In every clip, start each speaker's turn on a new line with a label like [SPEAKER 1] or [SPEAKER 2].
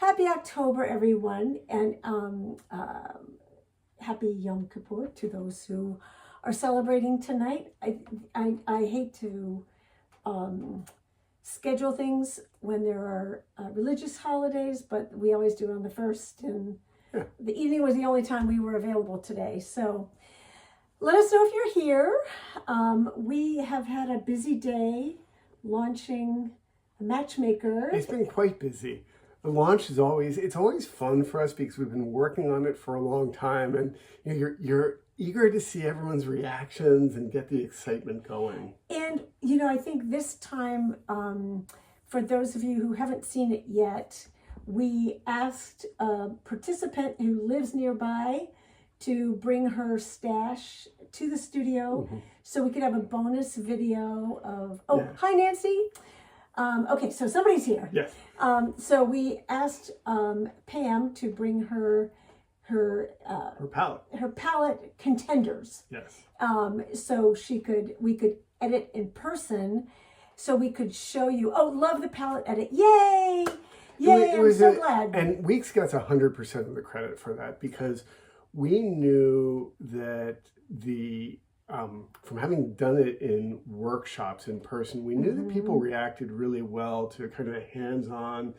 [SPEAKER 1] Happy October, everyone, and happy Yom Kippur to those who are celebrating tonight. I hate to schedule things when there are religious holidays, but we always do it on the first, and the evening was the only time we were available today. So let us know if you're here. We have had a busy day launching Matchmaker.
[SPEAKER 2] It's been quite busy. The launch is it's always fun for us because we've been working on it for a long time, and you're eager to see everyone's reactions and get the excitement going.
[SPEAKER 1] And I think this time, for those of you who haven't seen it yet, we asked a participant who lives nearby to bring her stash to the studio, so we could have a bonus video of, hi Nancy. Okay, so somebody's here.
[SPEAKER 2] Yes.
[SPEAKER 1] So we asked Pam to bring her palette contenders.
[SPEAKER 2] Yes.
[SPEAKER 1] So we could edit in person, so we could show you. Oh, love the palette edit! Yay! Yay! I'm so glad.
[SPEAKER 2] And Weeks gets 100% of the credit for that, because we knew that from having done it in workshops in person, we knew that people reacted really well to kind of hands-on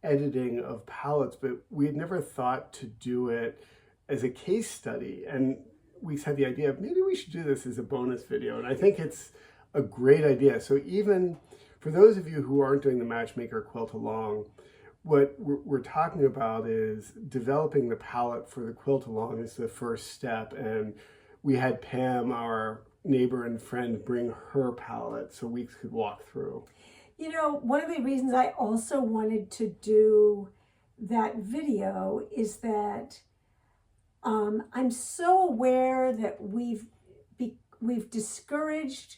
[SPEAKER 2] editing of palettes, but we had never thought to do it as a case study. And we had the idea of maybe we should do this as a bonus video. And I think it's a great idea. So even for those of you who aren't doing the Matchmaker Quilt Along, what we're talking about is developing the palette for the Quilt Along is the first step. And we had Pam, our neighbor and friend, bring her palette so we could walk through.
[SPEAKER 1] One of the reasons I also wanted to do that video is that I'm so aware that we've discouraged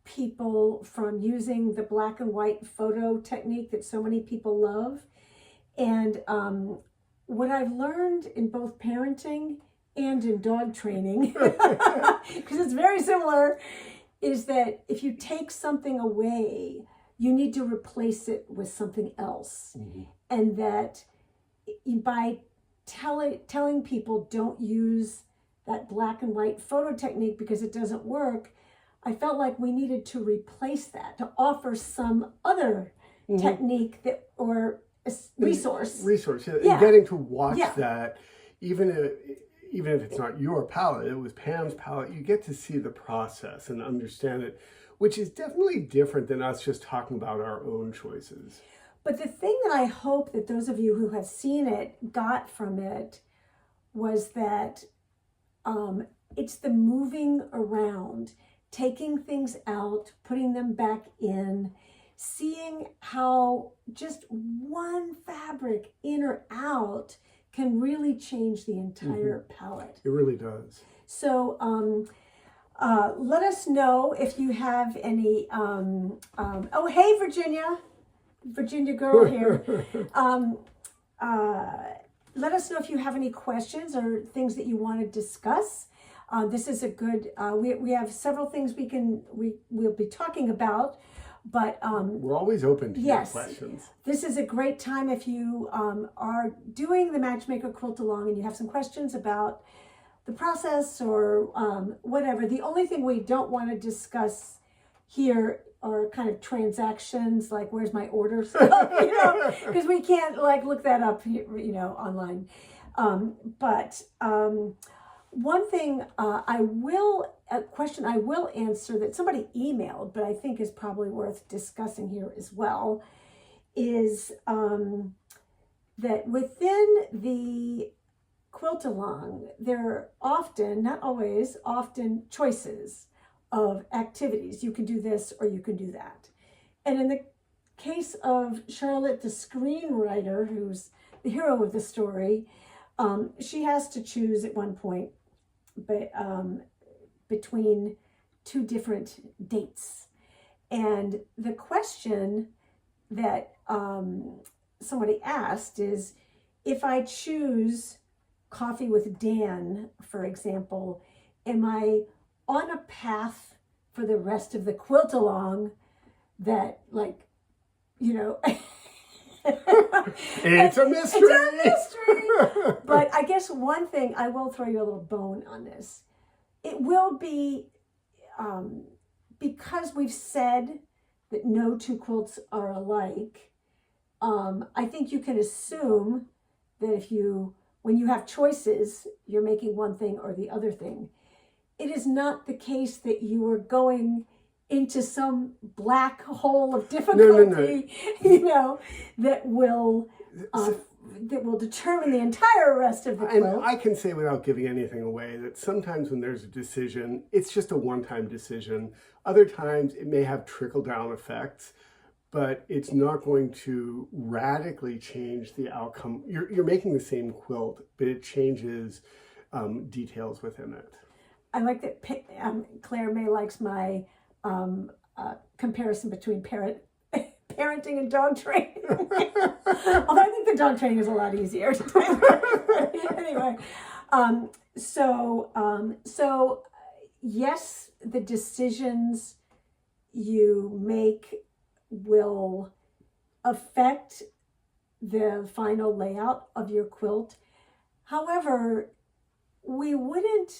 [SPEAKER 1] people from using the black and white photo technique that so many people love. And what I've learned in both parenting and in dog training, because it's very similar, is that if you take something away, you need to replace it with something else. And that by telling people don't use that black and white photo technique because it doesn't work, I felt like we needed to replace that, to offer some other technique or resource.
[SPEAKER 2] Yeah. Getting to watch that, even if it's not your palette, it was Pam's palette, you get to see the process and understand it, which is definitely different than us just talking about our own choices.
[SPEAKER 1] But the thing that I hope that those of you who have seen it got from it was that it's the moving around, taking things out, putting them back in, seeing how just one fabric in or out can really change the entire palette.
[SPEAKER 2] It really does.
[SPEAKER 1] So let us know if you have any, oh, hey, Virginia girl here. Let us know if you have any questions or things that you want to discuss. This is a good, we have several things we'll be talking about. But
[SPEAKER 2] we're always open to your questions.
[SPEAKER 1] This is a great time if you are doing the Matchmaker Quilt Along and you have some questions about the process or whatever. The only thing we don't want to discuss here are kind of transactions, like where's my order stuff, because we can't look that up, online. But one thing a question I will answer that somebody emailed, but I think is probably worth discussing here as well, is that within the Quilt Along, there are often, not always, often choices of activities. You can do this or you can do that. And in the case of Charlotte, the screenwriter, who's the hero of the story, she has to choose at one point between two different dates. And the question that somebody asked is, if I choose Coffee with Dan, for example, am I on a path for the rest of the Quilt Along that
[SPEAKER 2] It's a mystery.
[SPEAKER 1] It's a mystery. But I guess one thing, I will throw you a little bone on this. It will be, because we've said that no two quilts are alike, I think you can assume that when you have choices, you're making one thing or the other thing. It is not the case that you are going into some black hole of difficulty, that will determine the entire rest of the quilt.
[SPEAKER 2] And I can say without giving anything away that sometimes when there's a decision, it's just a one-time decision. Other times it may have trickle-down effects, but it's not going to radically change the outcome. You're making the same quilt, but it changes details within it.
[SPEAKER 1] I like that Claire May likes my comparison between parenting and dog training. Although I think the dog training is a lot easier. Anyway, so yes, the decisions you make will affect the final layout of your quilt. However, we wouldn't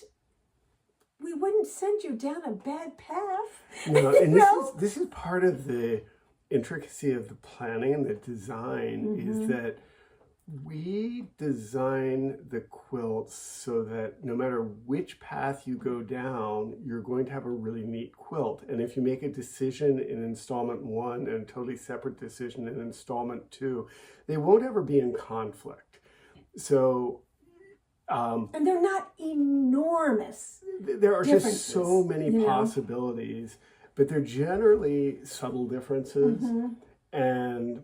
[SPEAKER 1] send you down a bad path.
[SPEAKER 2] No, and this is part of the intricacy of the planning and the design, is that we design the quilts so that no matter which path you go down, you're going to have a really neat quilt. And if you make a decision in installment 1 and a totally separate decision in installment 2, they won't ever be in conflict. So
[SPEAKER 1] and they're not enormous.
[SPEAKER 2] There are just so many possibilities, but they're generally subtle differences. And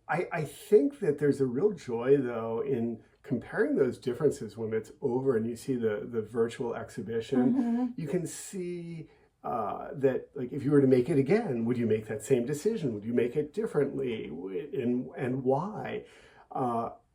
[SPEAKER 2] I think that there's a real joy, though, in comparing those differences when it's over and you see the virtual exhibition. You can see that, like, if you were to make it again, would you make that same decision? Would you make it differently? And why?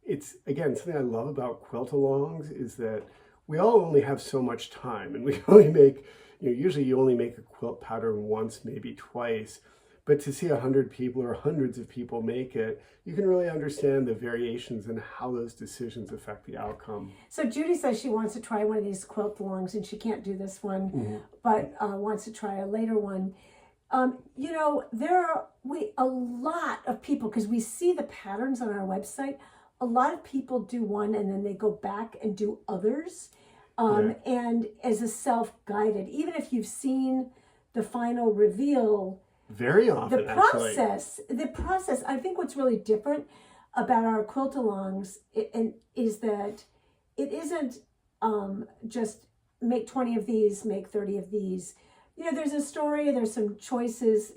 [SPEAKER 2] It's, again, something I love about quilt-alongs is that we all only have so much time, and we only make, usually you only make a quilt pattern once, maybe twice. But to see 100 people or hundreds of people make it, you can really understand the variations and how those decisions affect the outcome.
[SPEAKER 1] So Judy says she wants to try one of these quilt-alongs, and she can't do this one, but wants to try a later one. There are a lot of people, because we see the patterns on our website, a lot of people do one and then they go back and do others. And as a self-guided, even if you've seen the final reveal,
[SPEAKER 2] very often,
[SPEAKER 1] the process, I think what's really different about our quilt-alongs is that it isn't just make 20 of these, make 30 of these. There's a story, there's some choices,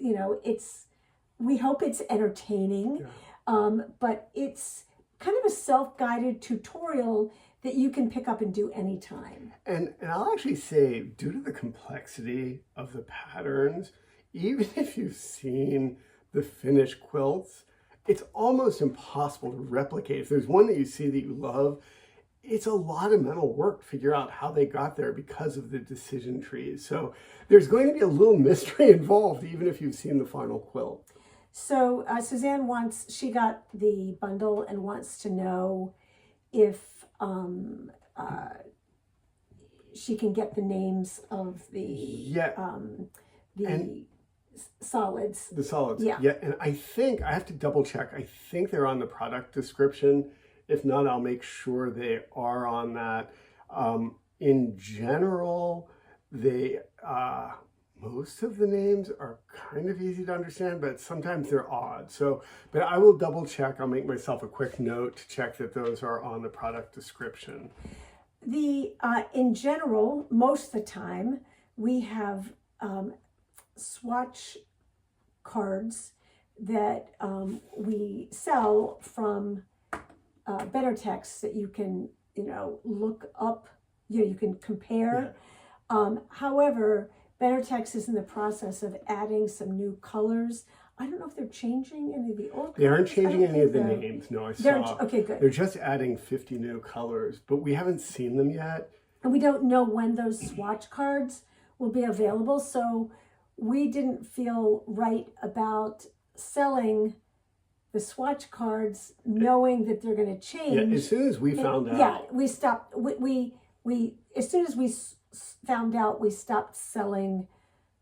[SPEAKER 1] we hope it's entertaining, but it's kind of a self-guided tutorial that you can pick up and do anytime.
[SPEAKER 2] And I'll actually say, due to the complexity of the patterns, even if you've seen the finished quilts, it's almost impossible to replicate. If there's one that you see that you love, it's a lot of mental work to figure out how they got there because of the decision trees. So there's going to be a little mystery involved, even if you've seen the final quilt.
[SPEAKER 1] So Suzanne she got the bundle and wants to know if she can get the names of the solids.
[SPEAKER 2] The solids.
[SPEAKER 1] Yeah.
[SPEAKER 2] And I have to double check. I think they're on the product description. If not, I'll make sure they are on that. In general, most of the names are kind of easy to understand, but sometimes they're odd. But I will double check. I'll make myself a quick note to check that those are on the product description.
[SPEAKER 1] In general, most of the time, we have swatch cards that we sell from Better Text that you can, look up, you can compare. However, Better Text is in the process of adding some new colors. I don't know if they're changing any of the old colors.
[SPEAKER 2] They aren't changing any of the names. No, I saw.
[SPEAKER 1] Okay, good.
[SPEAKER 2] They're just adding 50 new colors, but we haven't seen them yet.
[SPEAKER 1] And we don't know when those swatch cards will be available, so we didn't feel right about selling the swatch cards, knowing that they're going to change.
[SPEAKER 2] Yeah, as soon as we found out.
[SPEAKER 1] Yeah, we stopped. We as soon as we found out, we stopped selling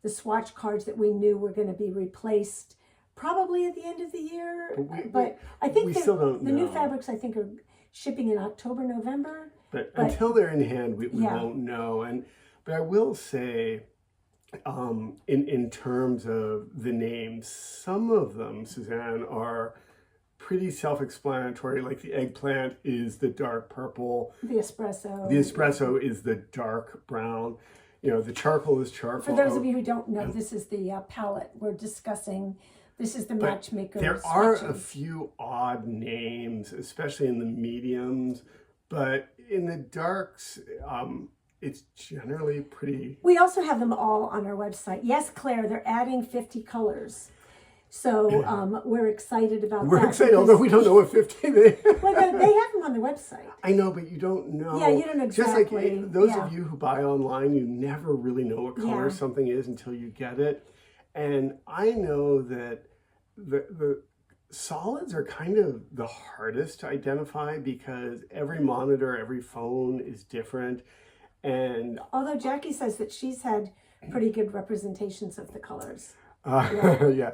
[SPEAKER 1] the swatch cards that we knew were going to be replaced probably at the end of the year. But I think
[SPEAKER 2] we still don't
[SPEAKER 1] the
[SPEAKER 2] know.
[SPEAKER 1] new fabrics, I think, are shipping in October, November.
[SPEAKER 2] But until they're in hand, we won't know. But I will say, in terms of the names, some of them, Suzanne, are pretty self-explanatory. Like the eggplant is the dark purple.
[SPEAKER 1] The espresso.
[SPEAKER 2] The espresso is the dark brown. You know, the charcoal is charcoal.
[SPEAKER 1] For those of you who don't know, this is the palette we're discussing. This is the matchmaker.
[SPEAKER 2] There are a few odd names, especially in the mediums, but in the darks, it's generally pretty.
[SPEAKER 1] We also have them all on our website. Yes, Claire, they're adding 50 colors. So we're excited about that.
[SPEAKER 2] We're excited, although we don't know what 50 they
[SPEAKER 1] Well, they have them on the website.
[SPEAKER 2] I know, but you don't know.
[SPEAKER 1] Yeah, you don't know exactly.
[SPEAKER 2] Just like those of you who buy online, you never really know what color something is until you get it. And I know that the solids are kind of the hardest to identify because every monitor, every phone is different. And
[SPEAKER 1] although Jackie says that she's had pretty good representations of the colors.
[SPEAKER 2] Yeah.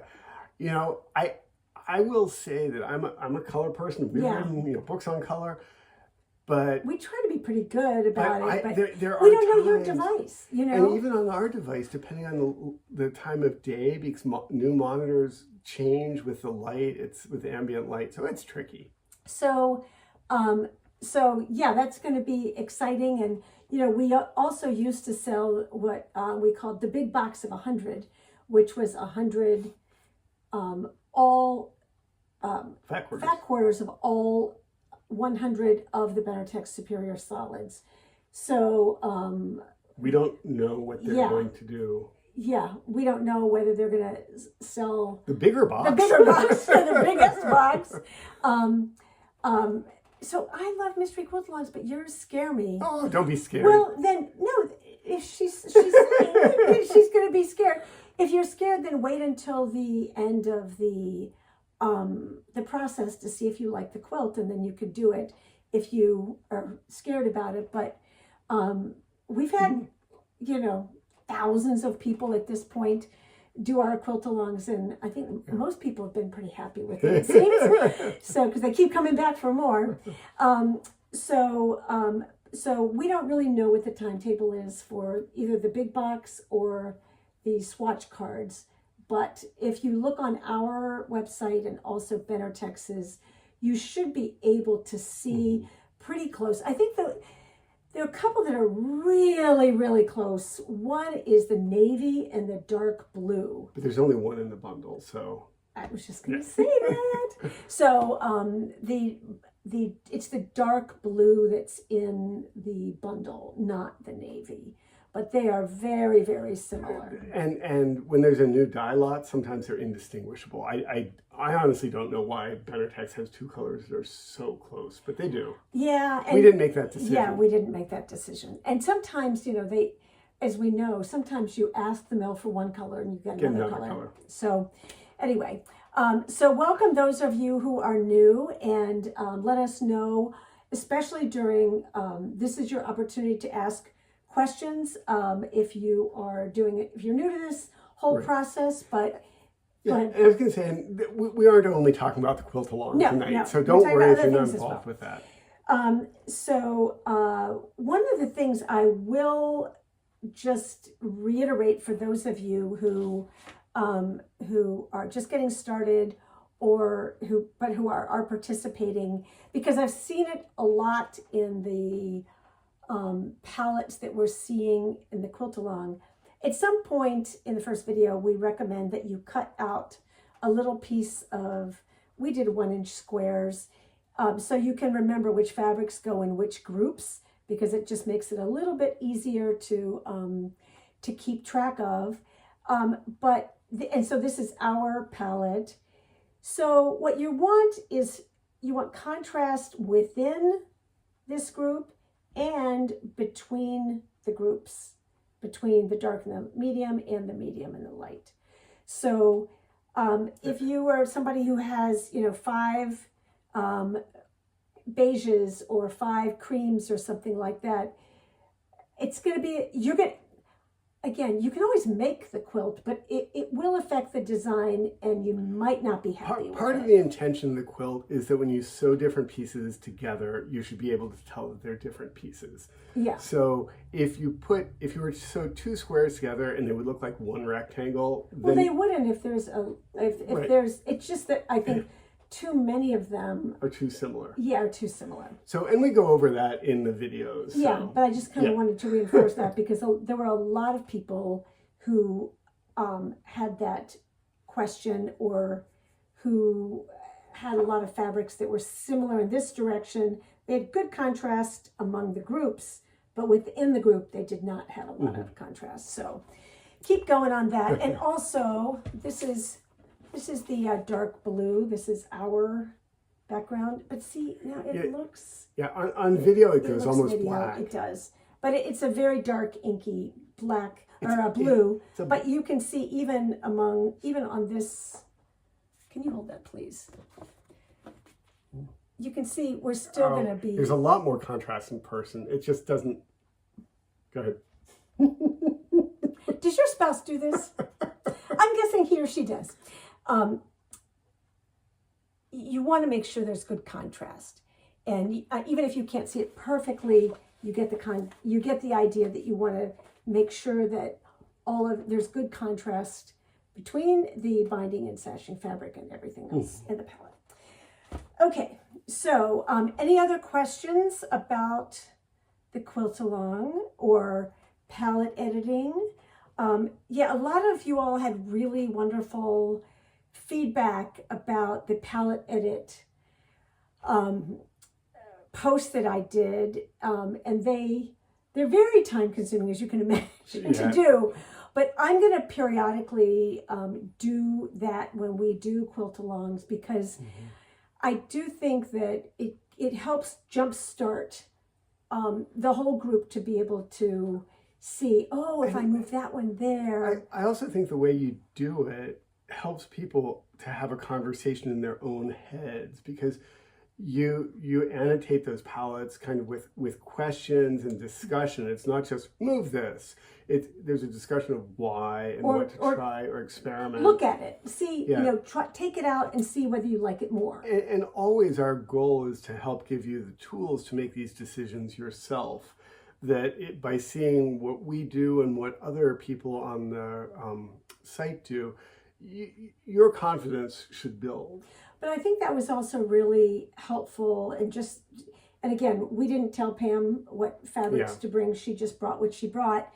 [SPEAKER 2] You know, I will say that I'm a color person. We've written books on color, but
[SPEAKER 1] we try to be pretty good about it. But
[SPEAKER 2] there are
[SPEAKER 1] we don't know your
[SPEAKER 2] times,
[SPEAKER 1] device, you know.
[SPEAKER 2] And even on our device, depending on the time of day, because new monitors change with the light. It's with ambient light, so it's tricky.
[SPEAKER 1] So yeah, that's going to be exciting. And we also used to sell what we called the big box of 100, which was 100 all fat quarters of all 100 of the Benartex Superior solids. So
[SPEAKER 2] we don't know what they're going to do.
[SPEAKER 1] Yeah, we don't know whether they're going to sell
[SPEAKER 2] the bigger box,
[SPEAKER 1] or the biggest box. So I love mystery quilt-alongs, but yours scare me.
[SPEAKER 2] Oh, don't be scared.
[SPEAKER 1] Well, then no. If she's saying she's going to be scared. If you're scared, then wait until the end of the process to see if you like the quilt, and then you could do it if you are scared about it. But we've had, thousands of people at this point do our quilt-alongs, and I think most people have been pretty happy with it, it seems. So, because they keep coming back for more. So we don't really know what the timetable is for either the big box or the swatch cards. But if you look on our website and also Benartex's, you should be able to see pretty close. I think there are a couple that are really, really close. One is the navy and the dark blue.
[SPEAKER 2] But there's only one in the bundle, so.
[SPEAKER 1] I was just going to say that. So it's the dark blue that's in the bundle, not the navy. But they are very, very similar.
[SPEAKER 2] And when there's a new dye lot, sometimes they're indistinguishable. I honestly don't know why Benartex has two colors that are so close, but they do.
[SPEAKER 1] Yeah.
[SPEAKER 2] We didn't make that decision.
[SPEAKER 1] Yeah, we didn't make that decision. And sometimes, they, as we know, sometimes you ask the mill for one color and you get another color. So anyway, so welcome those of you who are new, and let us know, especially during, this is your opportunity to ask questions if you are doing it, if you're new to this whole process. But
[SPEAKER 2] and I was going to say, we aren't only talking about the quilt-along tonight, so don't worry if you're not involved with that.
[SPEAKER 1] So one of the things I will just reiterate for those of you who are just getting started, or who are participating, because I've seen it a lot in the palettes that we're seeing in the quilt-along. At some point in the first video, we recommend that you cut out a little piece of, we did 1-inch squares, so you can remember which fabrics go in which groups, because it just makes it a little bit easier to keep track of. And so this is our palette. So what you want is, you want contrast within this group and between the groups, between the dark and the medium and the light. So If you are somebody who has, 5 beiges or 5 creams or something like that, it's going to be, again, you can always make the quilt, but it will affect the design and you might not be happy with it.
[SPEAKER 2] Part of the intention of the quilt is that when you sew different pieces together, you should be able to tell that they're different pieces.
[SPEAKER 1] Yeah.
[SPEAKER 2] So if you were to sew 2 squares together and they would look like one rectangle,
[SPEAKER 1] Well,
[SPEAKER 2] then
[SPEAKER 1] they wouldn't if there's
[SPEAKER 2] Right.
[SPEAKER 1] there's, it's just that I think too many of them
[SPEAKER 2] are too similar.
[SPEAKER 1] are too similar.
[SPEAKER 2] So, and we go over that in the videos. So.
[SPEAKER 1] Yeah, but I just kind of wanted to reinforce that because there were a lot of people who had that question or who had a lot of fabrics that were similar in this direction. They had good contrast among the groups, but within the group, they did not have a lot of contrast. So keep going on that. And also, this is the dark blue. This is our background. But see, now it looks...
[SPEAKER 2] Yeah, on video it goes
[SPEAKER 1] looks
[SPEAKER 2] almost black.
[SPEAKER 1] It does. But it's a very dark, inky black, or blue. But you can see even on this... Can you hold that, please? You can see we're still going to be...
[SPEAKER 2] There's a lot more contrast in person. It just doesn't... Go ahead.
[SPEAKER 1] Does your spouse do this? I'm guessing he or she does. You want to make sure there's good contrast. And even if you can't see it perfectly, you get the idea that you want to make sure that there's good contrast between the binding and sashing fabric and everything else in the palette. Okay, so any other questions about the quilt along or palette editing? A lot of you all had really wonderful feedback about the palette edit post that I did, and they're very time consuming, as you can imagine, to do. But I'm going to periodically do that when we do quilt alongs because I do think that it helps jumpstart the whole group to be able to see, if I move that one there.
[SPEAKER 2] I also think the way you do it helps people to have a conversation in their own heads because you annotate those palettes kind of with questions and discussion. It's not just move this. There's a discussion of why and what to try or experiment.
[SPEAKER 1] Look at it. See, take it out and see whether you like it more.
[SPEAKER 2] And always our goal is to help give you the tools to make these decisions yourself. That by seeing what we do and what other people on the site do, your confidence should build.
[SPEAKER 1] But I think that was also really helpful and again, we didn't tell Pam what fabrics to bring. She just brought what she brought.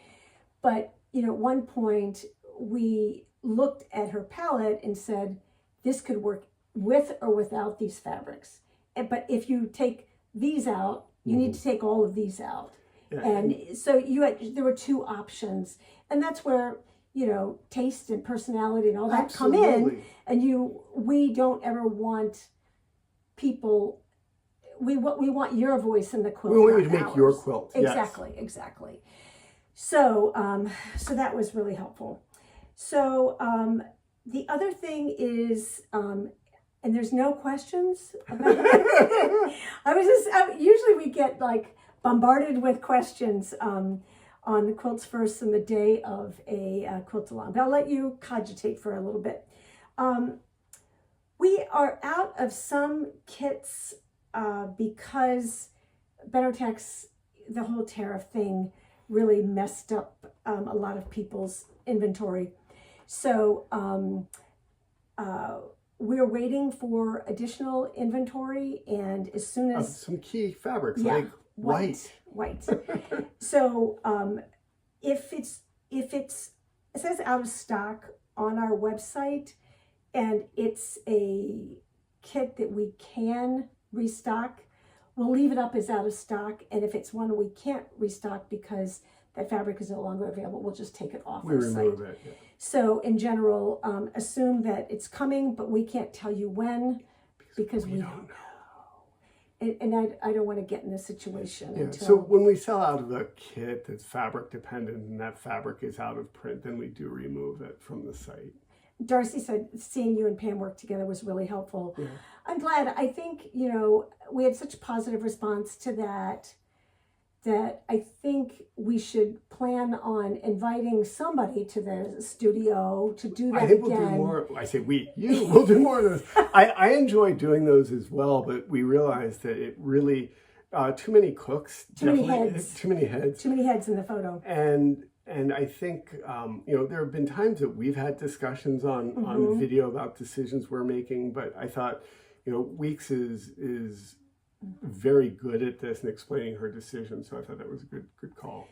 [SPEAKER 1] But, at one point we looked at her palette and said, this could work with or without these fabrics. But if you take these out, you need to take all of these out. Yeah. And so there were 2 options. And that's where, taste and personality and all that come in. And we don't ever want people, we want your voice in the quilt.
[SPEAKER 2] We want you to make your quilt.
[SPEAKER 1] Exactly. So, so that was really helpful. So, the other thing is, and there's no questions about it. Usually we get bombarded with questions, on the Quilts First and the day of a quilt along. But I'll let you cogitate for a little bit. We are out of some kits because Benotech's, the whole tariff thing really messed up a lot of people's inventory. So we're waiting for additional inventory, and as soon as...
[SPEAKER 2] some key fabrics, like white. So if it says out of stock on our website and it's a kit that we can restock, we'll leave it up as out of stock. And if it's one we can't restock because that fabric is no longer available, we'll just take it off our site. Remove it. Yeah. So in general, assume that it's coming, but we can't tell you when because we don't know. And I don't want to get in this situation. Yeah. So when we sell out of a kit that's fabric dependent and that fabric is out of print, then we do remove it from the site.
[SPEAKER 1] Darcy said seeing you and Pam work together was really helpful.
[SPEAKER 2] Yeah.
[SPEAKER 1] I'm glad. I think, we had such positive response to that I think we should plan on inviting somebody to the studio to do that
[SPEAKER 2] I think
[SPEAKER 1] again.
[SPEAKER 2] we'll do more. I say you will do more of those. I enjoy doing those as well, but we realized that it really, too many cooks.
[SPEAKER 1] Too many heads.
[SPEAKER 2] Too many heads.
[SPEAKER 1] Too many heads in the photo.
[SPEAKER 2] And I think, there have been times that we've had discussions on video about decisions we're making, but I thought, Weeks is very good at this and explaining her decision. So I thought that was a good call.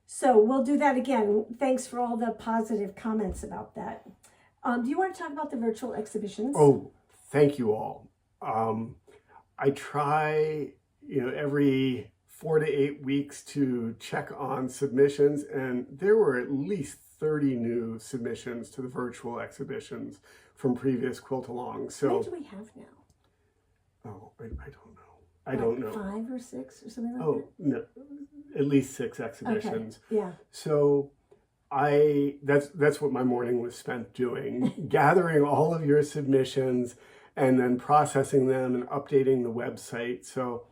[SPEAKER 1] So we'll do that again. Thanks for all the positive comments about that. Do you want to talk about the virtual exhibitions?
[SPEAKER 2] Oh, thank you all. I try, every 4 to 8 weeks to check on submissions, and there were at least 30 new submissions to the virtual exhibitions from previous Quilt-alongs. So
[SPEAKER 1] what do we have now?
[SPEAKER 2] Oh, I don't know. I don't know.
[SPEAKER 1] 5 or 6 or something like that?
[SPEAKER 2] Oh, no, at least 6 exhibitions.
[SPEAKER 1] Okay. Yeah.
[SPEAKER 2] So that's what my morning was spent doing, gathering all of your submissions and then processing them and updating the website. So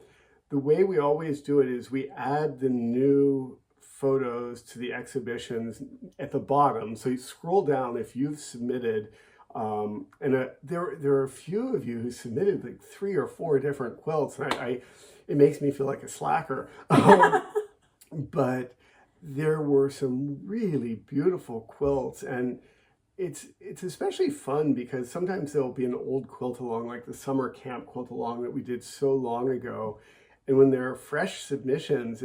[SPEAKER 2] the way we always do it is we add the new photos to the exhibitions at the bottom. So you scroll down if you've submitted. There are a few of you who submitted like 3 or 4 different quilts, and it makes me feel like a slacker. But there were some really beautiful quilts, and it's especially fun because sometimes there'll be an old quilt along, like the summer camp quilt along that we did so long ago, and when there are fresh submissions,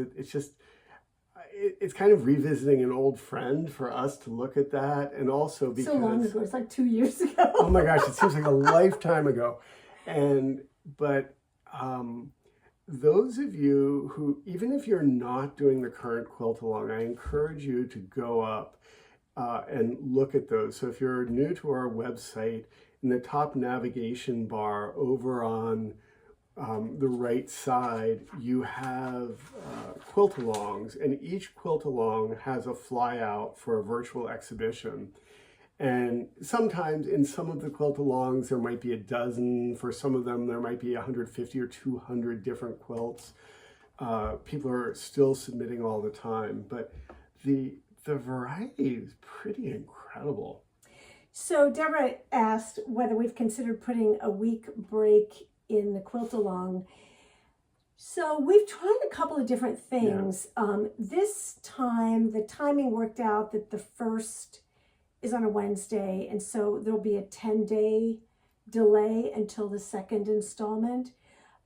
[SPEAKER 2] it's kind of revisiting an old friend for us to look at that. And also because...
[SPEAKER 1] So long ago, it's like 2 years ago.
[SPEAKER 2] Oh my gosh, it seems like a lifetime ago. But those of you who, even if you're not doing the current quilt along, I encourage you to go up and look at those. So if you're new to our website, in the top navigation bar over on the right side, you have quilt-alongs, and each quilt-along has a flyout for a virtual exhibition. And sometimes in some of the quilt-alongs, there might be a dozen. For some of them, there might be 150 or 200 different quilts. People are still submitting all the time, but the variety is pretty incredible.
[SPEAKER 1] So Deborah asked whether we've considered putting a week break in the quilt along. So we've tried a couple of different things. Yeah. This time, the timing worked out that the first is on a Wednesday, and so there'll be a 10-day delay until the second installment.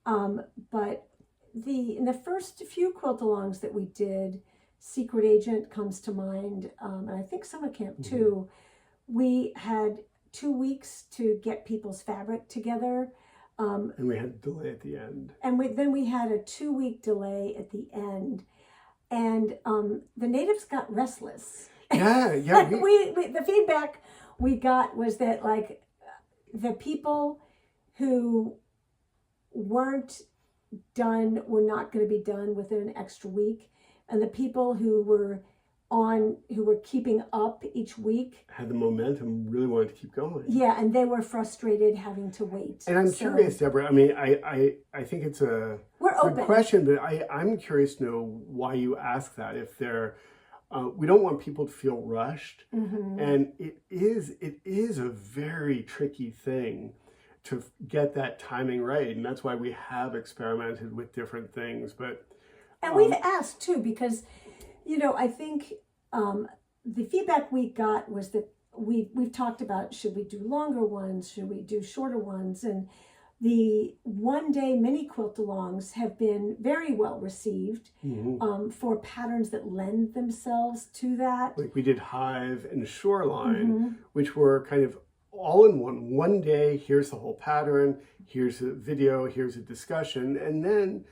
[SPEAKER 1] But in the first few quilt-alongs that we did, Secret Agent comes to mind, and I think Summer Camp too, we had 2 weeks to get people's fabric together.
[SPEAKER 2] And we had a delay at the end.
[SPEAKER 1] And then we had a 2-week delay at the end. And the natives got restless.
[SPEAKER 2] Yeah.
[SPEAKER 1] The feedback we got was that, like, the people who weren't done were not going to be done within an extra week. And the people who were keeping up each week
[SPEAKER 2] had the momentum, really wanted to keep going.
[SPEAKER 1] Yeah, and they were frustrated having to wait.
[SPEAKER 2] And I'm curious, Deborah, I mean, I think it's a good question, but I'm curious to know why you ask that. If we don't want people to feel rushed, and it is a very tricky thing to get that timing right, and that's why we have experimented with different things. And
[SPEAKER 1] we've asked too, because I think the feedback we got was that we've talked about, should we do longer ones, should we do shorter ones, and the 1-day mini quilt-alongs have been very well received for patterns that lend themselves to that.
[SPEAKER 2] Like we did Hive and Shoreline, which were kind of all in one day. Here's the whole pattern, here's a video, here's a discussion, and then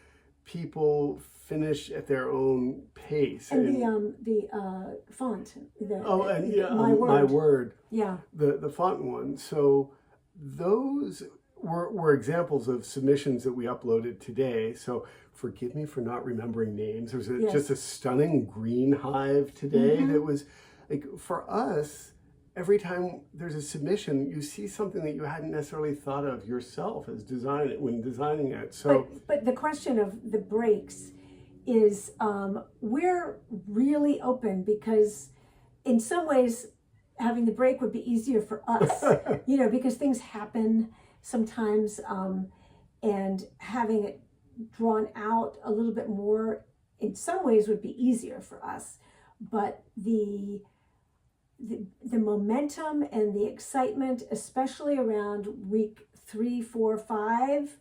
[SPEAKER 2] people finish at their own pace.
[SPEAKER 1] And the font.
[SPEAKER 2] My Word.
[SPEAKER 1] Yeah.
[SPEAKER 2] The font one. So those were examples of submissions that we uploaded today. So forgive me for not remembering names. There's just a stunning green hive today that was, like, for us, every time there's a submission, you see something that you hadn't necessarily thought of yourself as when designing it. So,
[SPEAKER 1] but the question of the breaks is, we're really open, because in some ways having the break would be easier for us, because things happen sometimes, and having it drawn out a little bit more in some ways would be easier for us. But the momentum and the excitement, especially around week 3, 4, 5,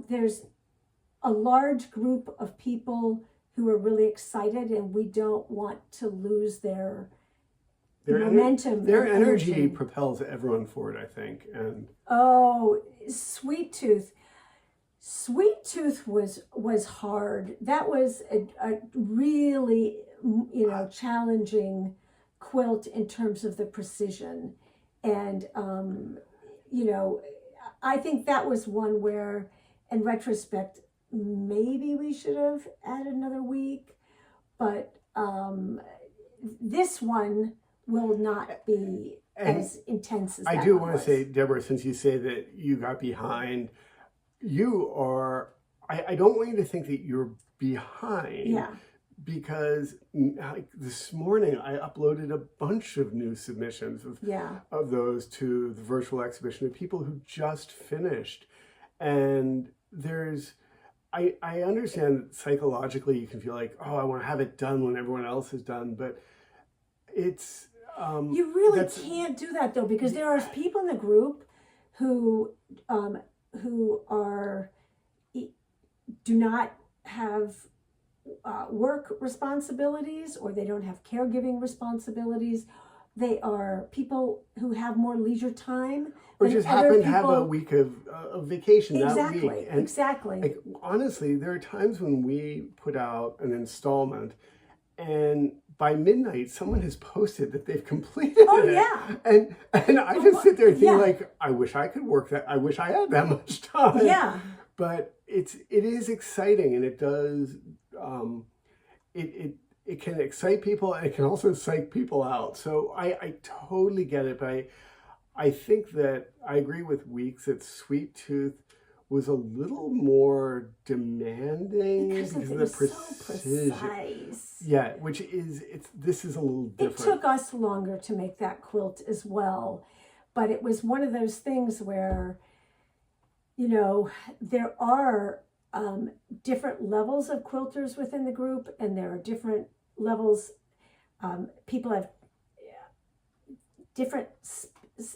[SPEAKER 1] there's a large group of people who are really excited, and we don't want to lose their momentum.
[SPEAKER 2] Their energy propels everyone forward, I think. And
[SPEAKER 1] Sweet Tooth was hard. That was a really challenging quilt in terms of the precision, and I think that was one where, in retrospect, maybe we should have added another week, but this one will not be as intense as that.
[SPEAKER 2] I do want to say, Deborah, since you say that you got behind, you are, I don't want you to think that you're behind.
[SPEAKER 1] Yeah.
[SPEAKER 2] Because like this morning I uploaded a bunch of new submissions of those to the virtual exhibition of people who just finished. And I understand that psychologically you can feel like, oh, I want to have it done when everyone else is done, but it's
[SPEAKER 1] you really can't do that though, because there are people in the group who do not have work responsibilities, or they don't have caregiving responsibilities. They are people who have more leisure time,
[SPEAKER 2] or just happen to have a week of vacation that week. And
[SPEAKER 1] exactly.
[SPEAKER 2] Like, honestly, there are times when we put out an installment, and by midnight, someone has posted that they've completed it.
[SPEAKER 1] Yeah.
[SPEAKER 2] And I just sit there and think like, I wish I could work that. I wish I had that much time.
[SPEAKER 1] Yeah.
[SPEAKER 2] But it is exciting, and it does. It can excite people, and it can also psych people out. So I totally get it, but I think that I agree with Weeks that Sweet Tooth was a little more demanding
[SPEAKER 1] because
[SPEAKER 2] of the precision.
[SPEAKER 1] So precise.
[SPEAKER 2] Yeah, this is a little different.
[SPEAKER 1] It took us longer to make that quilt as well, but it was one of those things where, there are different levels of quilters within the group, and there are different levels. People have different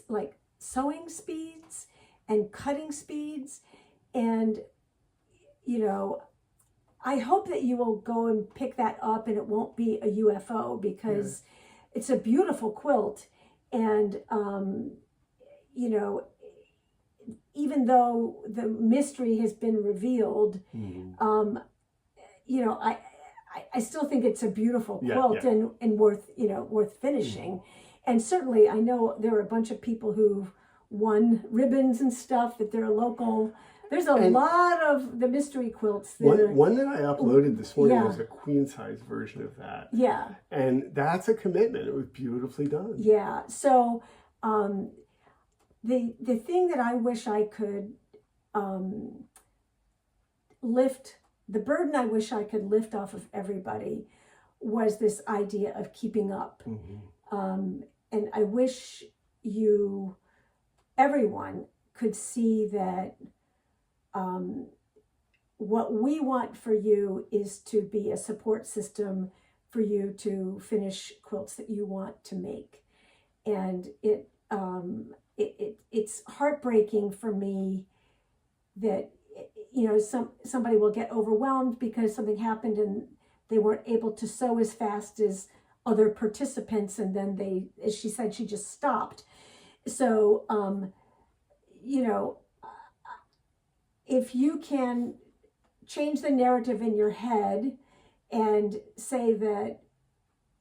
[SPEAKER 1] like sewing speeds and cutting speeds, and I hope that you will go and pick that up, and it won't be a UFO, because it's a beautiful quilt, and even though the mystery has been revealed, I still think it's a beautiful quilt and worth finishing. And certainly I know there are a bunch of people who won ribbons and stuff, that they're local. There's a lot of the mystery quilts.
[SPEAKER 2] One that I uploaded this morning was a queen size version of that.
[SPEAKER 1] Yeah.
[SPEAKER 2] And that's a commitment. It was beautifully done.
[SPEAKER 1] Yeah. So the thing that I wish I could the burden I wish I could lift off of everybody was this idea of keeping up. And I wish everyone could see that what we want for you is to be a support system for you to finish quilts that you want to make. And it's heartbreaking for me that somebody will get overwhelmed because something happened and they weren't able to sew as fast as other participants, and then as she said, she just stopped. So if you can change the narrative in your head and say that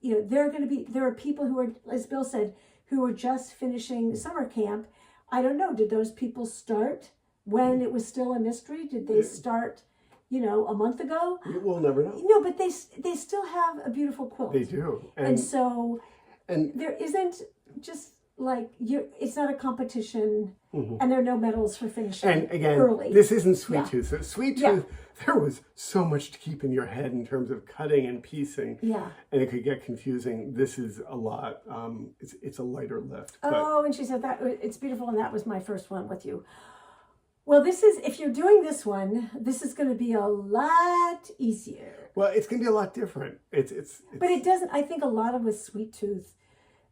[SPEAKER 1] there are people who are, as Bill said, who are just finishing summer camp. I don't know, did those people start when it was still a mystery? Did they start, a month ago?
[SPEAKER 2] We'll never know.
[SPEAKER 1] No, but they still have a beautiful quilt.
[SPEAKER 2] They do.
[SPEAKER 1] And so there isn't just like it's not a competition,
[SPEAKER 2] Mhm.
[SPEAKER 1] and there are no medals for finishing
[SPEAKER 2] And again,
[SPEAKER 1] early.
[SPEAKER 2] this isn't Sweet
[SPEAKER 1] Yeah.
[SPEAKER 2] Tooth. So Sweet
[SPEAKER 1] Yeah.
[SPEAKER 2] Tooth, there was so much to keep in your head in terms of cutting and piecing,
[SPEAKER 1] Yeah.
[SPEAKER 2] and it could get confusing. This is a lot. It's a lighter lift. But
[SPEAKER 1] Oh, and she said that it's beautiful, and that was my first one with you. Well, this is, if you're doing this one, this is going to be a lot easier.
[SPEAKER 2] well, it's going to be a lot different.
[SPEAKER 1] But it doesn't, I think a lot of with Sweet Tooth,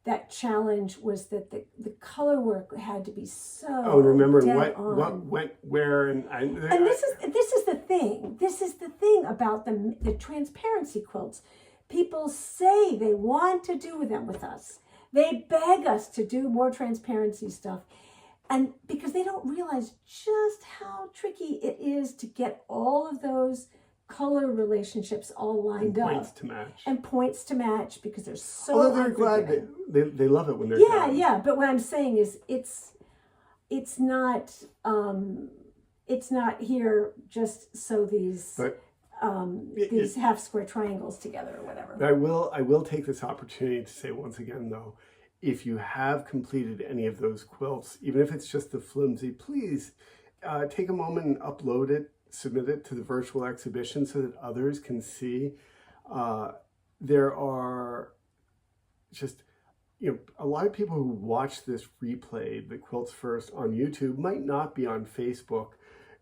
[SPEAKER 1] that challenge was that the color work had to be so
[SPEAKER 2] remembering
[SPEAKER 1] dead
[SPEAKER 2] what went where, and
[SPEAKER 1] this is the thing. This is the thing about the transparency quilts. People say they want to do them with us. They beg us to do more transparency stuff. And because they don't realize just how tricky it is to get all of those color relationships all lined up.
[SPEAKER 2] points to match.
[SPEAKER 1] And points to match, because they're so
[SPEAKER 2] Although they're glad
[SPEAKER 1] unforgiving.
[SPEAKER 2] they love it when they're
[SPEAKER 1] Yeah,
[SPEAKER 2] done.
[SPEAKER 1] yeah. But what I'm saying is it's not here just so these half square triangles together or whatever.
[SPEAKER 2] I will take this opportunity to say once again, though, if you have completed any of those quilts, even if it's just the flimsy, please take a moment and upload it, submit it to the virtual exhibition so that others can see. There are just, a lot of people who watch this replay, the Quilts First on YouTube, might not be on Facebook.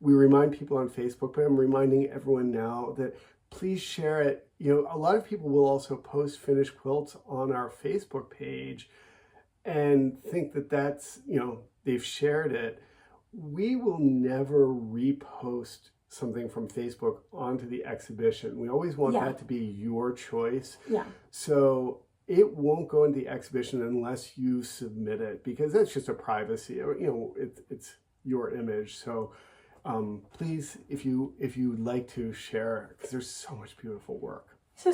[SPEAKER 2] We remind people on Facebook, but I'm reminding everyone now that please share it. A lot of people will also post finished quilts on our Facebook page and think that that's, they've shared it. We will never repost something from Facebook onto the exhibition. We always want that to be your choice.
[SPEAKER 1] Yeah.
[SPEAKER 2] So it won't go into the exhibition unless you submit it, because that's just a privacy. It's your image. So please, if you'd like to share, because there's so much beautiful work.
[SPEAKER 1] So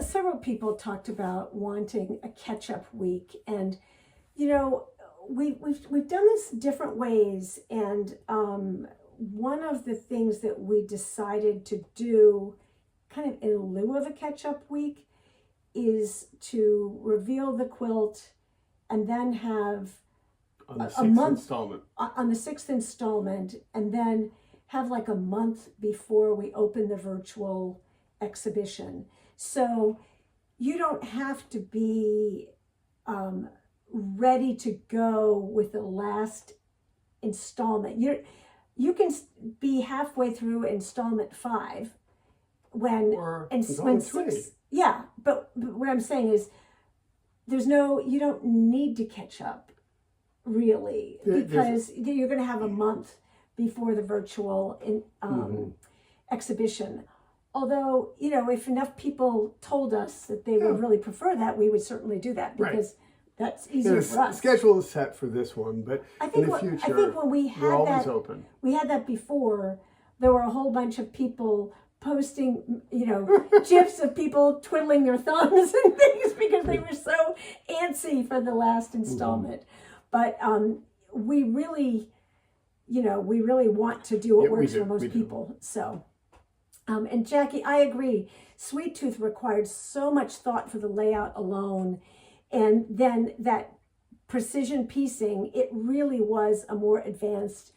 [SPEAKER 1] several people talked about wanting a catch-up week, and we've done this different ways, and one of the things that we decided to do kind of in lieu of a catch-up week is to reveal the quilt and then have
[SPEAKER 2] on the
[SPEAKER 1] a month
[SPEAKER 2] installment.
[SPEAKER 1] On the 6th installment, and then have like a month before we open the virtual exhibition. So you don't have to be ready to go with the last installment. You can be halfway through installment 5 when 6. Yeah, but what I'm saying is you don't need to catch up really, because you're going to have a month before the virtual exhibition. Although, if enough people told us that they would really prefer that, we would certainly do that, because that's easier for us.
[SPEAKER 2] The schedule is set for this one, but in the future,
[SPEAKER 1] I think when we had
[SPEAKER 2] we're always open.
[SPEAKER 1] We had that before, there were a whole bunch of people posting, gifs of people twiddling their thumbs and things because they were so antsy for the last installment. But we really want to do what works for most people. So, and Jackie, I agree. Sweet Tooth required so much thought for the layout alone. And then that precision piecing, it really was a more advanced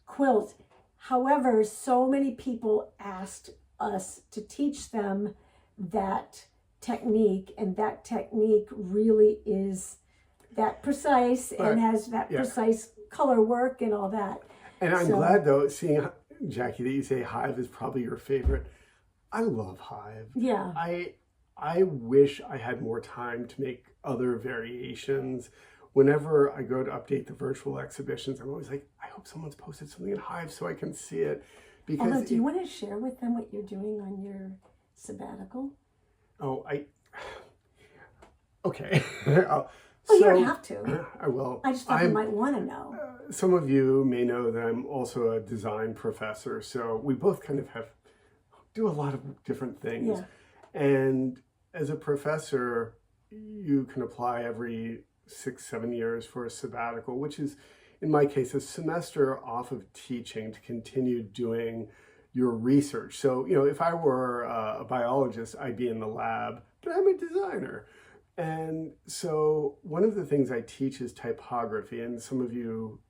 [SPEAKER 1] quilt. However, so many people asked us to teach them that technique, and that technique really is that precise and has that precise color work and all that.
[SPEAKER 2] And I'm glad, though, seeing, Jackie, that you say Hive is probably your favorite. I love Hive.
[SPEAKER 1] Yeah.
[SPEAKER 2] I wish I had more time to make other variations. Whenever I go to update the virtual exhibitions, I'm always like, I hope someone's posted something in Hive so I can see it. Because
[SPEAKER 1] do you want to share with them what you're doing on your sabbatical?
[SPEAKER 2] Okay.
[SPEAKER 1] You don't have to.
[SPEAKER 2] I will.
[SPEAKER 1] I just thought you might want to know.
[SPEAKER 2] Some of you may know that I'm also a design professor, so we both kind of do a lot of different things.
[SPEAKER 1] Yeah.
[SPEAKER 2] And as a professor, you can apply every 6-7 years for a sabbatical, which is, in my case, a semester off of teaching to continue doing your research. So, if I were a biologist, I'd be in the lab, but I'm a designer. And so one of the things I teach is typography, and some of you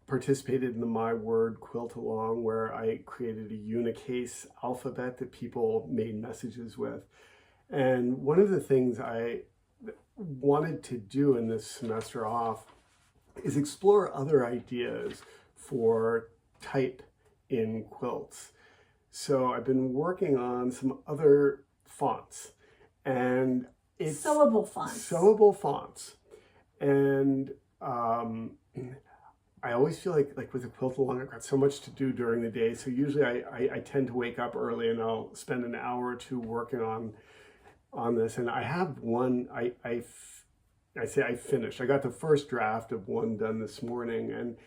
[SPEAKER 2] participated in the My Word quilt along, where I created a unicase alphabet that people made messages with. And one of the things I wanted to do in this semester off is explore other ideas for type in quilts. So I've been working on some other fonts, and it's
[SPEAKER 1] Sewable fonts.
[SPEAKER 2] Sewable fonts. And I always feel like with a quilt along, I've got so much to do during the day. So usually I tend to wake up early and I'll spend an hour or two working on this. And I have one, I say I finished. I got the first draft of one done this morning, and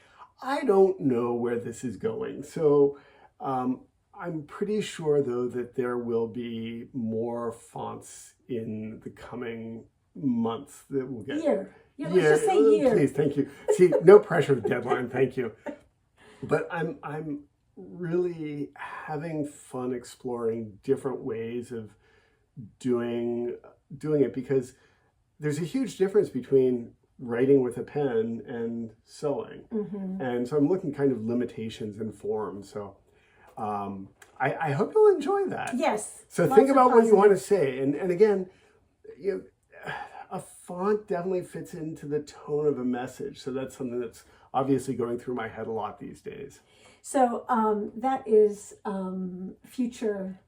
[SPEAKER 2] I don't know where this is going. So I'm pretty sure, though, that there will be more fonts in the coming months that we'll get.
[SPEAKER 1] Year. Yeah, let's just say year.
[SPEAKER 2] Please, thank you. See, no pressure of deadline, thank you. But I'm really having fun exploring different ways of doing it, because there's a huge difference between writing with a pen and sewing.
[SPEAKER 1] Mm-hmm.
[SPEAKER 2] And so I'm looking kind of limitations in form. So I hope you'll enjoy that.
[SPEAKER 1] Yes.
[SPEAKER 2] So think about what you want to say. And again, a font definitely fits into the tone of a message. So that's something that's obviously going through my head a lot these days.
[SPEAKER 1] So that is future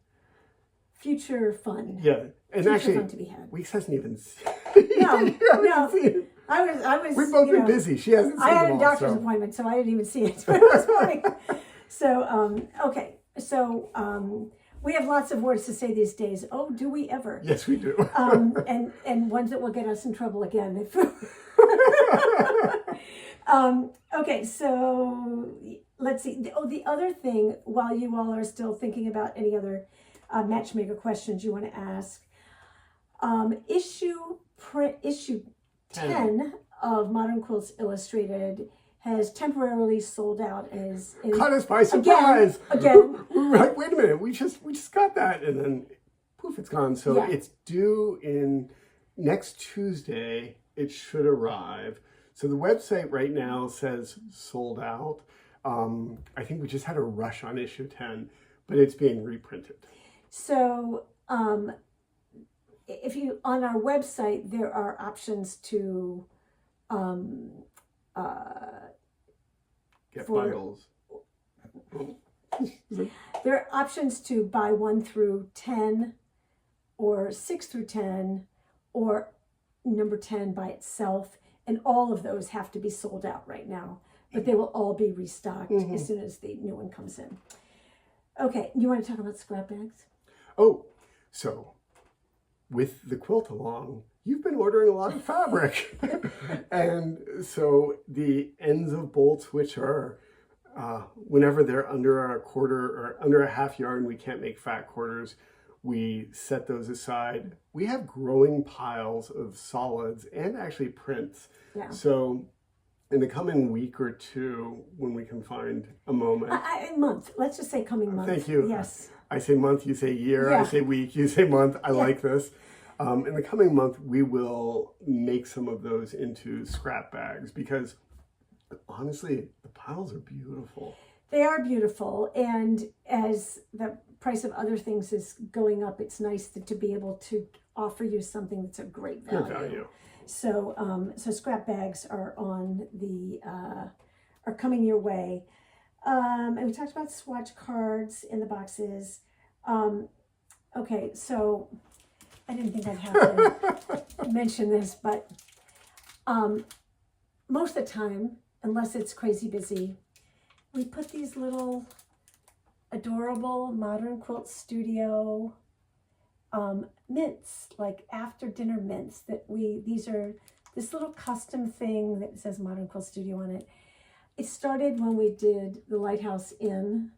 [SPEAKER 1] fun.
[SPEAKER 2] Yeah. And
[SPEAKER 1] future
[SPEAKER 2] actually,
[SPEAKER 1] fun to be had.
[SPEAKER 2] Weeks hasn't even seen
[SPEAKER 1] No.
[SPEAKER 2] it.
[SPEAKER 1] I was.
[SPEAKER 2] We've both been busy. She hasn't seen
[SPEAKER 1] I had
[SPEAKER 2] them
[SPEAKER 1] a
[SPEAKER 2] all,
[SPEAKER 1] doctor's
[SPEAKER 2] so.
[SPEAKER 1] appointment, so I didn't even see it. But it was funny. So okay. So we have lots of words to say these days. Oh, do we ever?
[SPEAKER 2] Yes, we do.
[SPEAKER 1] And ones that will get us in trouble again. Okay, so let's see. Oh, the other thing, while you all are still thinking about any other matchmaker questions you want to ask, issue 10 of Modern Quilts Illustrated has temporarily sold out.
[SPEAKER 2] Caught us by surprise.
[SPEAKER 1] Again.
[SPEAKER 2] We're like, wait a minute, we just got that, and then poof, it's gone. So
[SPEAKER 1] Yeah.
[SPEAKER 2] it's due in next Tuesday. It should arrive. So the website right now says sold out. I think we just had a rush on issue 10, but it's being reprinted.
[SPEAKER 1] So if you, on our website, there are options to
[SPEAKER 2] Get bundles.
[SPEAKER 1] There are options to buy 1 through 10 or 6 through 10 or number 10 by itself. And all of those have to be sold out right now, but they will all be restocked as soon as the new one comes in. Okay, you want to talk about scrap bags?
[SPEAKER 2] Oh, so with the quilt along, you've been ordering a lot of fabric. And so the ends of bolts, which are, whenever they're under a quarter or under a half yard and we can't make fat quarters, we set those aside. We have growing piles of solids and actually prints.
[SPEAKER 1] Yeah.
[SPEAKER 2] So in the coming week or two, when we can find a moment.
[SPEAKER 1] A month. Let's just say coming month.
[SPEAKER 2] Thank you.
[SPEAKER 1] Yes.
[SPEAKER 2] I say month, you say year.
[SPEAKER 1] Yeah.
[SPEAKER 2] I say week, you say month. I like this. In the coming month, we will make some of those into scrap bags, because honestly, the piles are beautiful.
[SPEAKER 1] They are beautiful, and as the price of other things is going up, it's nice to be able to offer you something that's a great value.
[SPEAKER 2] Good value.
[SPEAKER 1] So, so scrap bags are on the are coming your way, and we talked about swatch cards in the boxes. Okay, so I didn't think I'd have to mention this, but most of the time, unless it's crazy busy, we put these little adorable Modern Quilt Studio mints, like after dinner mints these are this little custom thing that says Modern Quilt Studio on it. It started when we did the Lighthouse Inn,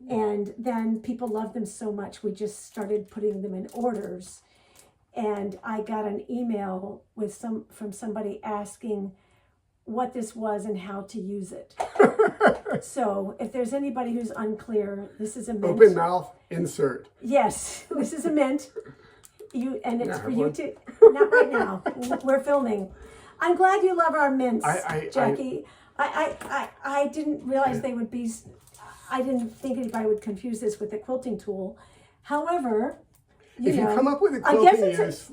[SPEAKER 1] and then people loved them so much we just started putting them in orders. And I got an email from somebody asking what this was and how to use it. So if there's anybody who's unclear, this is a mint.
[SPEAKER 2] Open mouth, insert.
[SPEAKER 1] Yes, this is a mint. and it's
[SPEAKER 2] Yeah,
[SPEAKER 1] for you to, not right now. We're filming. I'm glad you love our mints, Jackie. I didn't realize they would be, I didn't think anybody would confuse this with a quilting tool. However,
[SPEAKER 2] if you come up with a
[SPEAKER 1] I
[SPEAKER 2] quilting
[SPEAKER 1] guess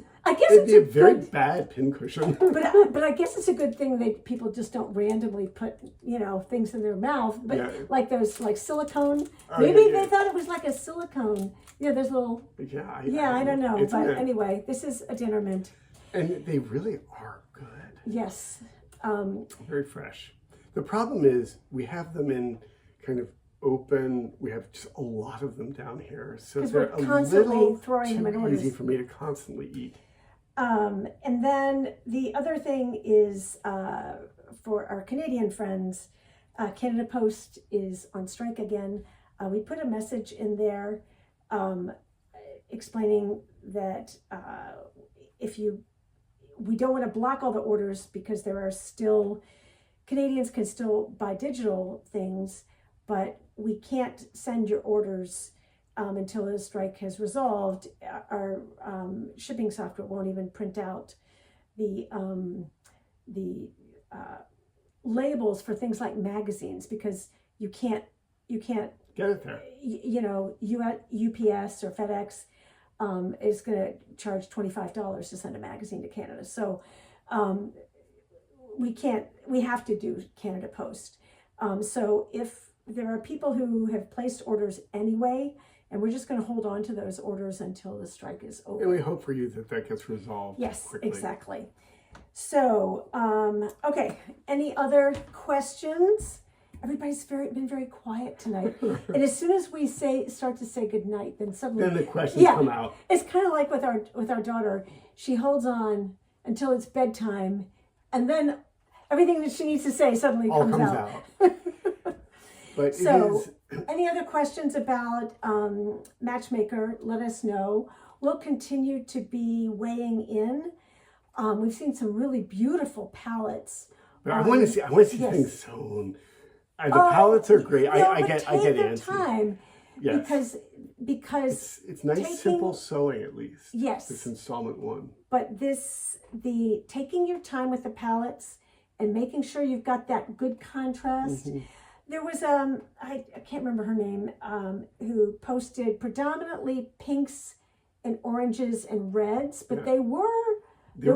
[SPEAKER 2] it'd be a very
[SPEAKER 1] good,
[SPEAKER 2] bad pincushion.
[SPEAKER 1] but I guess it's a good thing that people just don't randomly put, things in their mouth. But like those, like silicone, maybe they thought it was like a silicone. There's little. I don't know. But anyway, this is a dinner mint.
[SPEAKER 2] And they really are good.
[SPEAKER 1] Yes.
[SPEAKER 2] Very fresh. The problem is we have them in kind of open. We have just a lot of them down here, so they're a little too easy for me to constantly eat.
[SPEAKER 1] And then the other thing is for our Canadian friends, Canada Post is on strike again. We put a message in there explaining that we don't want to block all the orders because there are still, Canadians can still buy digital things, but we can't send your orders until the strike has resolved. Our shipping software won't even print out the labels for things like magazines because you can't
[SPEAKER 2] get it there.
[SPEAKER 1] UPS or FedEx is going to charge $25 to send a magazine to Canada. So we have to do Canada Post. So if there are people who have placed orders anyway, and we're just going to hold on to those orders until the strike is over.
[SPEAKER 2] And we hope for you that gets resolved.
[SPEAKER 1] Yes,
[SPEAKER 2] quickly.
[SPEAKER 1] Exactly. So, okay. Any other questions? Everybody's been very quiet tonight. And as soon as we start to say goodnight, then suddenly
[SPEAKER 2] the questions come out.
[SPEAKER 1] It's kind of like with our daughter. She holds on until it's bedtime, and then everything that she needs to say suddenly comes out.
[SPEAKER 2] But
[SPEAKER 1] so, any other questions about Matchmaker? Let us know. We'll continue to be weighing in. We've seen some really beautiful palettes.
[SPEAKER 2] But I want to see things sewn. The palettes are great. I get antsy.
[SPEAKER 1] Time. Yes. Because
[SPEAKER 2] it's nice, simple sewing at least.
[SPEAKER 1] Yes.
[SPEAKER 2] This installment one.
[SPEAKER 1] But taking your time with the palettes and making sure you've got that good contrast. Mm-hmm. There was I can't remember her name, who posted predominantly pinks and oranges and reds, but there were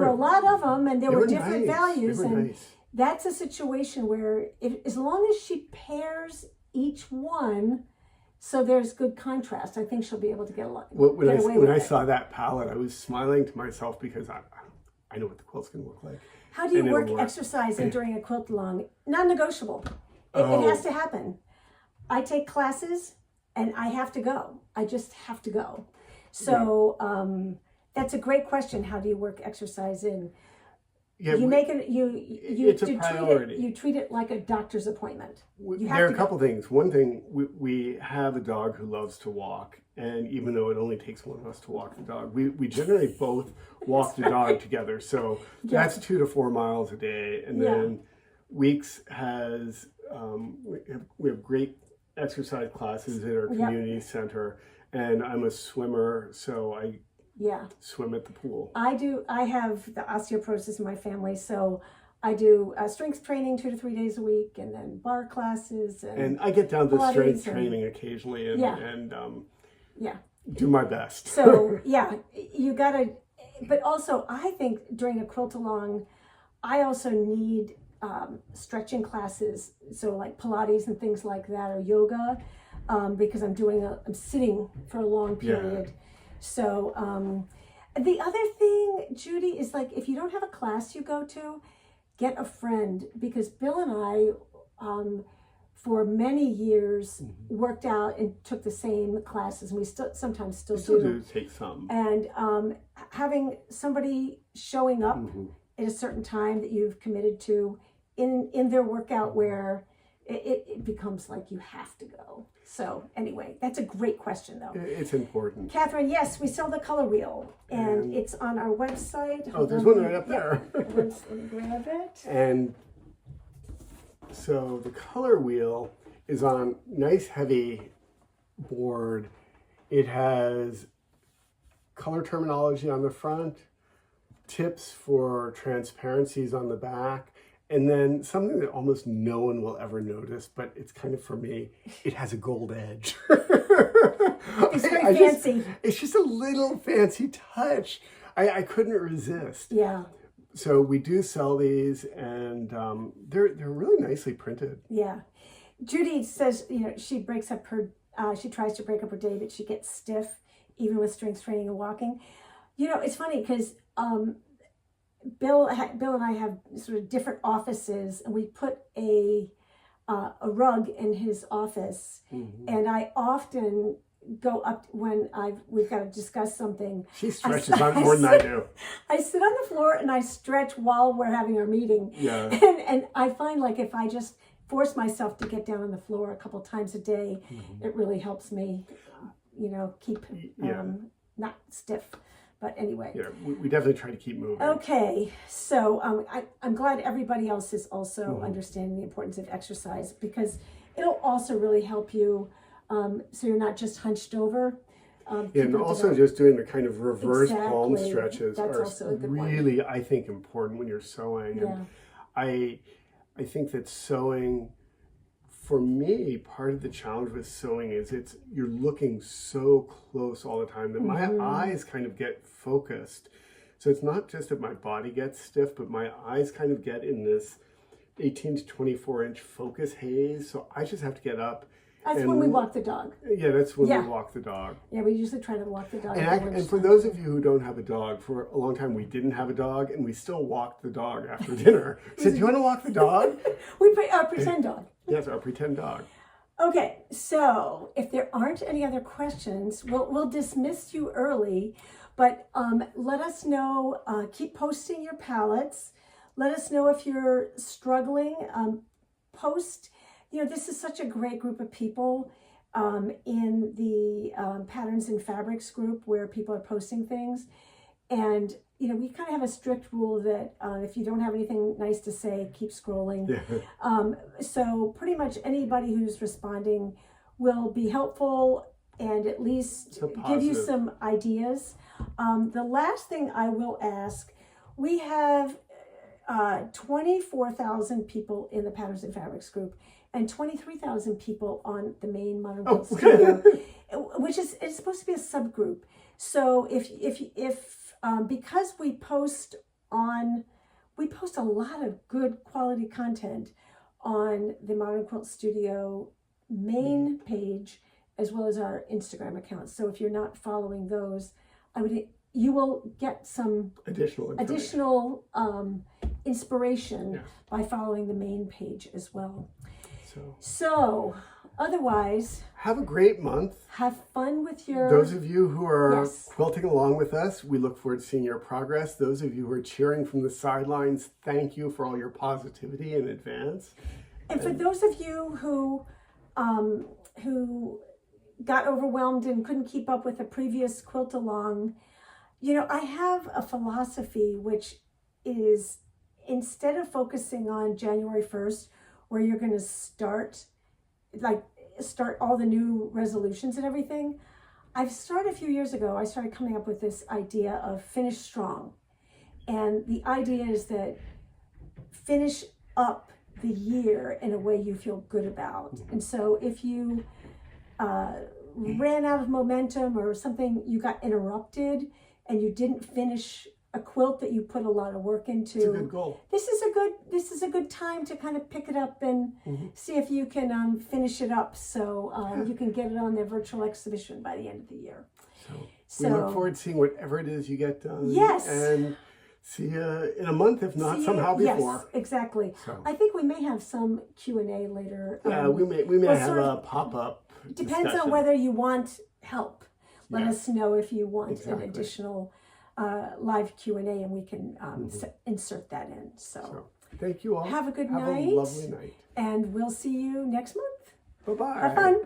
[SPEAKER 1] a lot of them, and there were different values, and that's a situation where as long as she pairs each one, so there's good contrast, I think she'll be able to get a lot.
[SPEAKER 2] When I saw that palette, I was smiling to myself because I know what the quilt's going to look like.
[SPEAKER 1] How do you work exercising during a quilt along? Non-negotiable. It has to happen. I take classes and I have to go. I just have to go. So that's a great question. How do you work exercise in?
[SPEAKER 2] Yeah,
[SPEAKER 1] it's a priority. You treat it like a doctor's appointment.
[SPEAKER 2] There are a couple things. One thing, we have a dog who loves to walk, and even though it only takes one of us to walk the dog, we generally both walk the dog together. So that's 2 to 4 miles a day, and then Weeks has we have great exercise classes at our community center, and I'm a swimmer, so I swim at the pool. I have the osteoporosis in my family, so I do strength training 2 to 3 days a week, and then bar classes. And I get down to strength training occasionally, and do my best. So you gotta. But also, I think during a quilt along, I also need stretching classes, so like Pilates and things like that, or yoga, because I'm sitting for a long period. So the other thing, Judy, is like if you don't have a class you go to, get a friend, because Bill and I for many years worked out and took the same classes, and we sometimes still do take some. And having somebody showing up at a certain time that you've committed to in their workout, where it becomes like you have to go. So anyway, that's a great question though. It's important. Catherine, yes, we sell the color wheel, and it's on our website. There's one right up there. Let's grab it. And so the color wheel is on nice heavy board. It has color terminology on the front, tips for transparencies on the back, and then something that almost no one will ever notice, but it's kind of for me, it has a gold edge.
[SPEAKER 1] It's very fancy.
[SPEAKER 2] It's just a little fancy touch. I couldn't resist.
[SPEAKER 1] Yeah.
[SPEAKER 2] So we do sell these, and they're really nicely printed.
[SPEAKER 1] Yeah. Judy says, she breaks up her, she tries to break up her day, but she gets stiff, even with strength training and walking. It's funny because Bill and I have sort of different offices, and we put a rug in his office, and I often go up when we've got to discuss something.
[SPEAKER 2] She stretches on it more than I do.
[SPEAKER 1] I sit on the floor and I stretch while we're having our meeting.
[SPEAKER 2] Yeah.
[SPEAKER 1] And I find like if I just force myself to get down on the floor a couple times a day, it really helps me, keep not stiff. But anyway.
[SPEAKER 2] Yeah, we definitely try to keep moving.
[SPEAKER 1] Okay, so I'm glad everybody else is also understanding the importance of exercise, because it'll also really help you so you're not just hunched over.
[SPEAKER 2] And also just doing the kind of reverse palm stretches
[SPEAKER 1] That's
[SPEAKER 2] are
[SPEAKER 1] also a good
[SPEAKER 2] really, I think, important when you're sewing.
[SPEAKER 1] Yeah.
[SPEAKER 2] And I think that sewing, for me, part of the challenge with sewing is you're looking so close all the time that my eyes kind of get focused. So it's not just that my body gets stiff, but my eyes kind of get in this 18 to 24 inch focus haze. So I just have to get up.
[SPEAKER 1] That's when we walk the dog.
[SPEAKER 2] Yeah, that's when we walk the dog.
[SPEAKER 1] Yeah, we usually try to walk the dog.
[SPEAKER 2] And for those of you who don't have a dog, for a long time we didn't have a dog, and we still walked the dog after dinner. Said, "Do you want to walk the dog?"
[SPEAKER 1] We pretend dog.
[SPEAKER 2] Yes, our pretend dog.
[SPEAKER 1] Okay, so if there aren't any other questions, we'll dismiss you early, but let us know. Keep posting your palettes. Let us know if you're struggling. Post. This is such a great group of people in the Patterns and Fabrics group where people are posting things. And, we kind of have a strict rule that if you don't have anything nice to say, keep scrolling. So pretty much anybody who's responding will be helpful and at least give you some ideas. The last thing I will ask, we have 24,000 people in the Patterns and Fabrics group, and 23,000 people on the main Modern Quilt Studio, which is it's supposed to be a subgroup. So if because we post a lot of good quality content on the Modern Quilt Studio main page as well as our Instagram accounts. So if you're not following those, you will get some additional inspiration by following the main page as well. So otherwise,
[SPEAKER 2] have a great month.
[SPEAKER 1] Have fun with your...
[SPEAKER 2] Those of you who are quilting along with us, we look forward to seeing your progress. Those of you who are cheering from the sidelines, thank you for all your positivity in advance.
[SPEAKER 1] And for those of you who got overwhelmed and couldn't keep up with the previous quilt along, I have a philosophy which is, instead of focusing on January 1st, where you're going to start all the new resolutions and everything, I've started a few years ago, I started coming up with this idea of finish strong. And the idea is that finish up the year in a way you feel good about. And so if you ran out of momentum or something, you got interrupted and you didn't finish a quilt that you put a lot of work into.
[SPEAKER 2] It's a good goal.
[SPEAKER 1] This is a good time to kind of pick it up and see if you can finish it up so you can get it on their virtual exhibition by the end of the year.
[SPEAKER 2] So we look forward to seeing whatever it is you get done.
[SPEAKER 1] Yes.
[SPEAKER 2] And see you in a month, if not somehow before.
[SPEAKER 1] Yes, exactly. So. I think we may have some Q&A later.
[SPEAKER 2] Yeah, we may have a pop-up
[SPEAKER 1] Depends
[SPEAKER 2] discussion.
[SPEAKER 1] On whether you want help. Let us know if you want an additional live Q&A, and we can insert that in. So
[SPEAKER 2] thank you all.
[SPEAKER 1] Have a good night.
[SPEAKER 2] Have a lovely night.
[SPEAKER 1] And we'll see you next month.
[SPEAKER 2] Bye-bye.
[SPEAKER 1] Have fun.